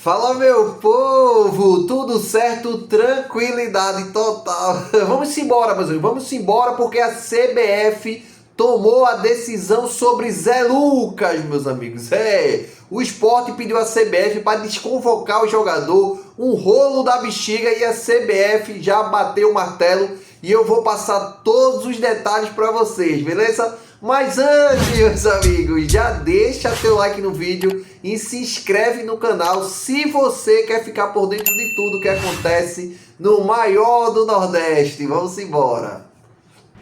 Fala, meu povo, tudo certo? Tranquilidade total. Vamos embora, meus amigos, vamos embora porque a CBF tomou a decisão sobre Zé Lucas, meus amigos. O Sport pediu à CBF para desconvocar o jogador, um rolo da bexiga, e a CBF já bateu o martelo e eu vou passar todos os detalhes para vocês, beleza? Mas antes, meus amigos, já deixa seu like no vídeo e se inscreve no canal se você quer ficar por dentro de tudo que acontece no maior do Nordeste. Vamos embora!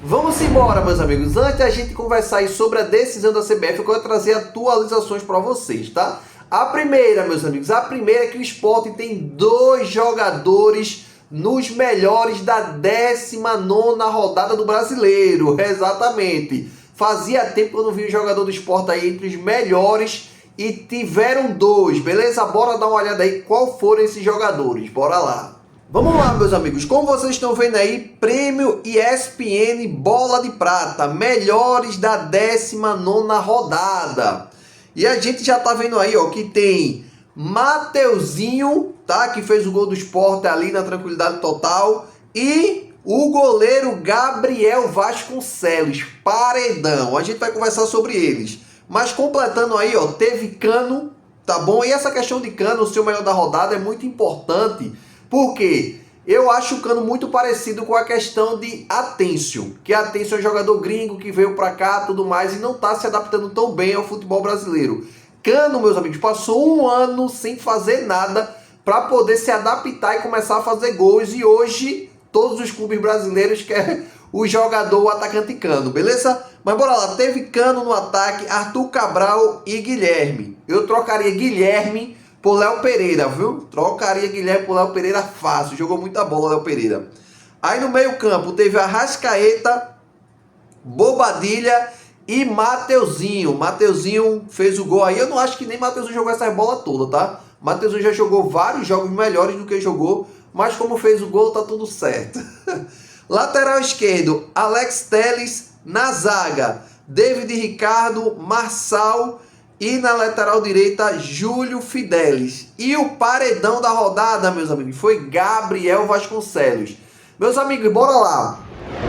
Vamos embora, meus amigos. Antes da gente conversar aí sobre a decisão da CBF, eu quero trazer atualizações para vocês, tá? A primeira, meus amigos, a primeira é que o Sport tem 2 jogadores nos melhores da 19ª rodada do Brasileiro. Exatamente. Fazia tempo que eu não vi um jogador do Sport aí entre os melhores e tiveram 2, beleza? Bora dar uma olhada aí qual foram esses jogadores. Bora lá. Vamos lá, meus amigos. Como vocês estão vendo aí, prêmio ESPN Bola de Prata, melhores da 19ª rodada. E a gente já tá vendo aí, ó, que tem Mateuzinho, tá? Que fez o gol do Sport ali na tranquilidade total. E o goleiro Gabriel Vasconcelos, paredão. A gente vai conversar sobre eles. Mas completando aí, ó, teve Cano, tá bom? E essa questão de Cano, o seu melhor da rodada, é muito importante. Porque eu acho o Cano muito parecido com a questão de Atencio. Que Atencio é um jogador gringo que veio pra cá, tudo mais, e não tá se adaptando tão bem ao futebol brasileiro. Cano, meus amigos, passou um ano sem fazer nada para poder se adaptar e começar a fazer gols. E hoje todos os clubes brasileiros querem o jogador, o atacante Cano, beleza? Mas bora lá, teve Cano no ataque, Arthur Cabral e Guilherme. Eu trocaria Guilherme por Léo Pereira, viu? Trocaria Guilherme por Léo Pereira fácil, jogou muita bola Léo Pereira. Aí no meio campo teve Arrascaeta, Bobadilha e Mateuzinho. Mateuzinho fez o gol aí, eu não acho que nem Mateuzinho jogou essa bola toda, tá? Mateuzinho já jogou vários jogos melhores do que jogou, mas como fez o gol, tá tudo certo. Lateral esquerdo, Alex Telles. Na zaga, David Ricardo, Marçal. E na lateral direita, Júlio Fidelis. E o paredão da rodada, meus amigos, foi Gabriel Vasconcelos. Meus amigos, bora lá.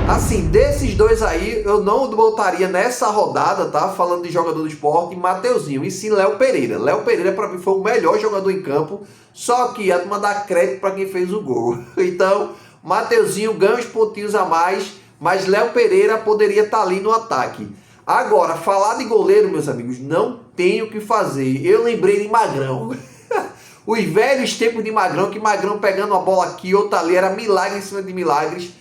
Assim, desses dois aí, eu não botaria nessa rodada, tá? Falando de jogador do Sport, Mateuzinho, e sim Léo Pereira. Léo Pereira, pra mim, foi o melhor jogador em campo, só que a turma dá crédito pra quem fez o gol. Então, Mateuzinho ganha uns pontinhos a mais, mas Léo Pereira poderia estar ali no ataque. Agora, falar de goleiro, meus amigos, não tem o que fazer. Eu lembrei de Magrão. Os velhos tempos de Magrão, que Magrão pegando uma bola aqui, outra ali, era milagre em cima de milagres.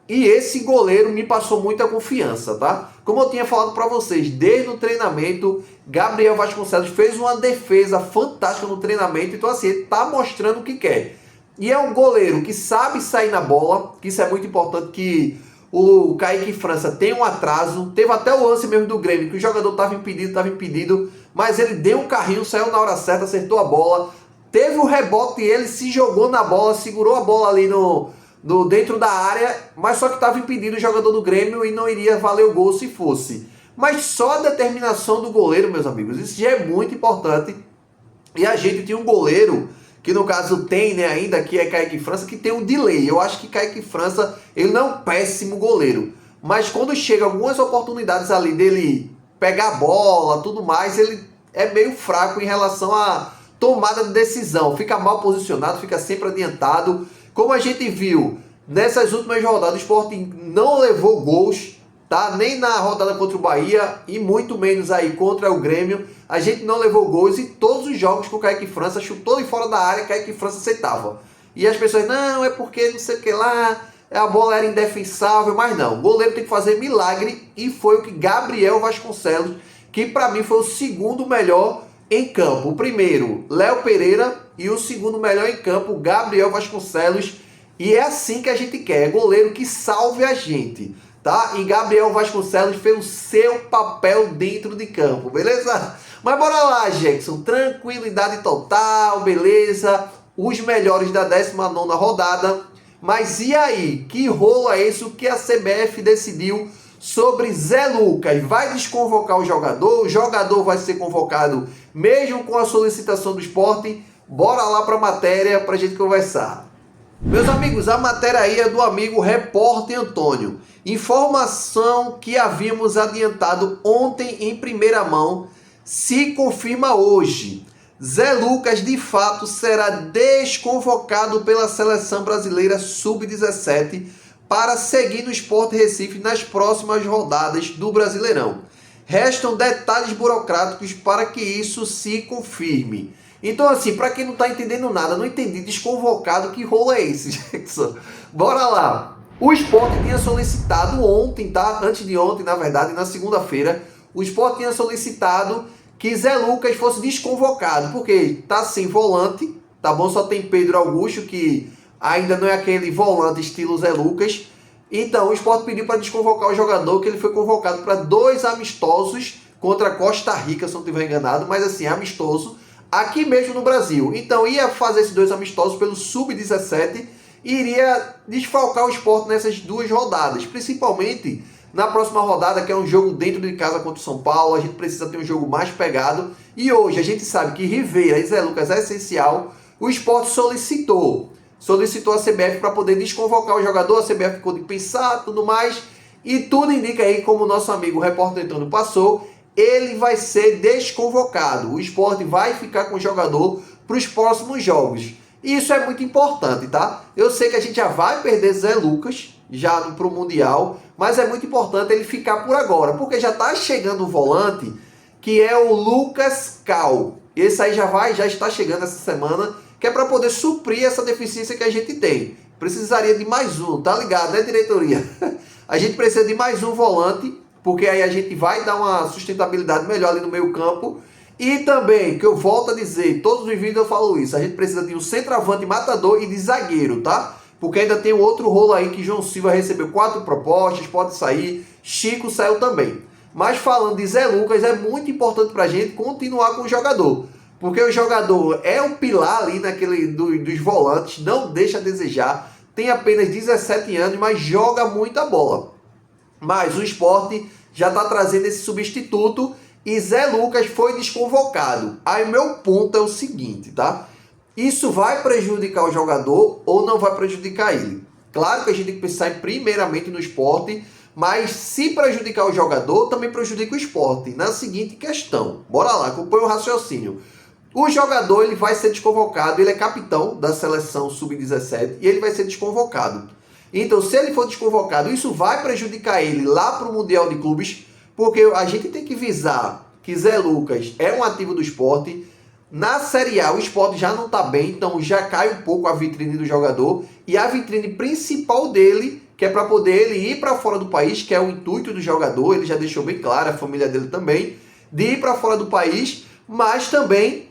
E esse goleiro me passou muita confiança, tá? Como eu tinha falado para vocês, desde o treinamento, Gabriel Vasconcelos fez uma defesa fantástica no treinamento. Então, assim, ele tá mostrando o que quer. E é um goleiro que sabe sair na bola, que isso é muito importante, que o Kaique França tem um atraso. Teve até o lance mesmo do Grêmio, que o jogador estava impedido, mas ele deu um carrinho, saiu na hora certa, acertou a bola. Teve o rebote e ele se jogou na bola, segurou a bola ali dentro da área, mas só que estava impedido o jogador do Grêmio e não iria valer o gol se fosse. Mas só a determinação do goleiro, meus amigos, isso já é muito importante. E a gente tinha um goleiro, que no caso tem, né, ainda, que é Kaique França, que tem um delay. Eu acho que Kaique França, ele não é um péssimo goleiro, mas quando chega algumas oportunidades ali dele pegar a bola, tudo mais, ele é meio fraco em relação à tomada de decisão. Fica mal posicionado, fica sempre adiantado. Como a gente viu nessas últimas rodadas, o Sport não levou gols, tá? Nem na rodada contra o Bahia e muito menos aí contra o Grêmio. A gente não levou gols e todos os jogos que o Kaique França chutou de fora da área, Kaique França aceitava. E as pessoas, não, é porque não sei o que lá, a bola era indefensável, mas não. O goleiro tem que fazer milagre e foi o que Gabriel Vasconcelos, que para mim foi o segundo melhor em campo. O primeiro, Léo Pereira, e o segundo melhor em campo, Gabriel Vasconcelos. E é assim que a gente quer, goleiro que salve a gente, tá? E Gabriel Vasconcelos fez o seu papel dentro de campo, beleza? Mas bora lá, Jackson, tranquilidade total, beleza? Os melhores da 19ª rodada. Mas e aí? Que rolo é esse? O que a CBF decidiu sobre Zé Lucas? Vai desconvocar o jogador vai ser convocado mesmo com a solicitação do Sport? Bora lá para a matéria para a gente conversar. Meus amigos, a matéria aí é do amigo Repórter Antônio. Informação que havíamos adiantado ontem em primeira mão se confirma hoje. Zé Lucas, de fato, será desconvocado pela Seleção Brasileira Sub-17 para seguir no Sport Recife nas próximas rodadas do Brasileirão. Restam detalhes burocráticos para que isso se confirme. Então, assim, para quem não está entendendo nada, não entendi, desconvocado, que rolo é esse, Jackson? Bora lá. O Sport tinha solicitado ontem, tá? Antes de ontem, na verdade, na segunda-feira, o Sport tinha solicitado que Zé Lucas fosse desconvocado, porque tá sem volante, tá bom? Só tem Pedro Augusto, que ainda não é aquele volante estilo Zé Lucas. Então, o Sport pediu para desconvocar o jogador, que ele foi convocado para 2 amistosos contra a Costa Rica, se não estiver enganado, mas assim, amistoso, aqui mesmo no Brasil. Então, ia fazer esses 2 amistosos pelo Sub-17 e iria desfalcar o Sport nessas 2 rodadas, principalmente na próxima rodada, que é um jogo dentro de casa contra o São Paulo. A gente precisa ter um jogo mais pegado. E hoje a gente sabe que Rivera e Zé Lucas é essencial. O Sport solicitou a CBF para poder desconvocar o jogador. A CBF ficou de pensar, tudo mais. E tudo indica aí, como o nosso amigo o Repórter Antônio passou, ele vai ser desconvocado. O Sport vai ficar com o jogador para os próximos jogos. E isso é muito importante, tá? Eu sei que a gente já vai perder Zé Lucas já para o Mundial, mas é muito importante ele ficar por agora, porque já está chegando o volante, que é o Lucas Cal. Esse aí já está chegando essa semana, que é para poder suprir essa deficiência que a gente tem. Precisaria de mais um, tá ligado, né, diretoria? A gente precisa de mais um volante, porque aí a gente vai dar uma sustentabilidade melhor ali no meio campo. E também, que eu volto a dizer, todos os vídeos eu falo isso, a gente precisa de um centroavante matador e de zagueiro, tá? Porque ainda tem um outro rolo aí que João Silva recebeu 4 propostas, pode sair, Chico saiu também. Mas falando de Zé Lucas, é muito importante pra gente continuar com o jogador. Porque o jogador é o pilar ali dos volantes, não deixa a desejar, tem apenas 17 anos, mas joga muita bola. Mas o Sport já está trazendo esse substituto e Zé Lucas foi desconvocado. Aí meu ponto é o seguinte, tá? Isso vai prejudicar o jogador ou não vai prejudicar ele? Claro que a gente tem que pensar primeiramente no Sport, mas se prejudicar o jogador, também prejudica o Sport. Na seguinte questão, bora lá, acompanha o raciocínio. O jogador ele vai ser desconvocado, ele é capitão da seleção Sub-17 e ele vai ser desconvocado. Então, se ele for desconvocado, isso vai prejudicar ele lá para o Mundial de Clubes, porque a gente tem que visar que Zé Lucas é um ativo do Sport. Na Série A, o Sport já não está bem, então já cai um pouco a vitrine do jogador. E a vitrine principal dele, que é para poder ele ir para fora do país, que é o intuito do jogador, ele já deixou bem claro, a família dele também, de ir para fora do país, mas também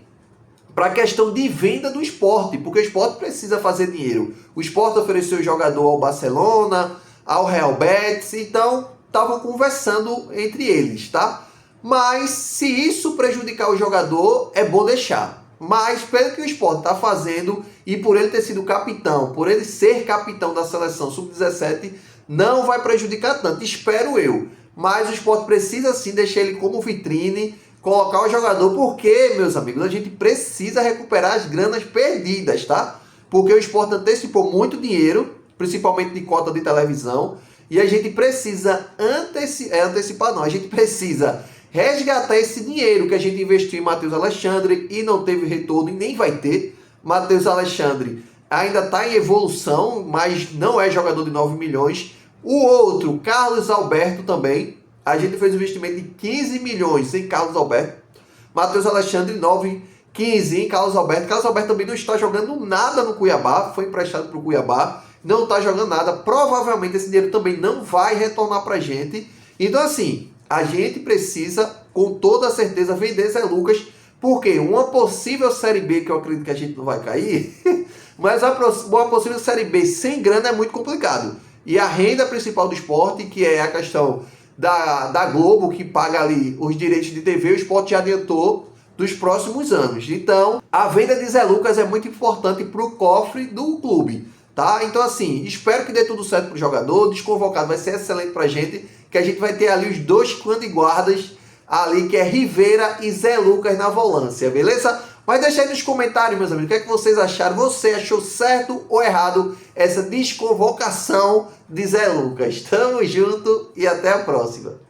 para a questão de venda do Sport, porque o Sport precisa fazer dinheiro. O Sport ofereceu o jogador ao Barcelona, ao Real Betis, então estavam conversando entre eles, tá? Mas se isso prejudicar o jogador, é bom deixar. Mas pelo que o Sport está fazendo, e por ele ter sido capitão, por ele ser capitão da seleção Sub-17, não vai prejudicar tanto, espero eu. Mas o Sport precisa sim deixar ele como vitrine, colocar o jogador, porque, meus amigos, a gente precisa recuperar as granas perdidas, tá? Porque o Sport antecipou muito dinheiro, principalmente de cota de televisão, e a gente precisa antecipar não, a gente precisa resgatar esse dinheiro que a gente investiu em Matheus Alexandre e não teve retorno e nem vai ter. Matheus Alexandre ainda está em evolução, mas não é jogador de 9 milhões. O outro, Carlos Alberto também, a gente fez um investimento de 15 milhões em Carlos Alberto. Matheus Alexandre, 15 em Carlos Alberto. Carlos Alberto também não está jogando nada no Cuiabá, foi emprestado para o Cuiabá, não está jogando nada. Provavelmente esse dinheiro também não vai retornar para a gente. Então assim, a gente precisa, com toda certeza, vender Zé Lucas, porque uma possível Série B, que eu acredito que a gente não vai cair, mas uma possível Série B sem grana é muito complicado. E a renda principal do Sport, que é a questão da Globo, que paga ali os direitos de TV, o Sport já adiantou dos próximos anos. Então, a venda de Zé Lucas é muito importante para o cofre do clube, tá? Então, assim, espero que dê tudo certo para o jogador. Desconvocado vai ser excelente para a gente, que a gente vai ter ali os 2 clã de guardas ali, que é Rivera e Zé Lucas na volância, beleza? Mas deixa aí nos comentários, meus amigos, o que é que vocês acharam? Você achou certo ou errado essa desconvocação de Zé Lucas? Tamo junto e até a próxima.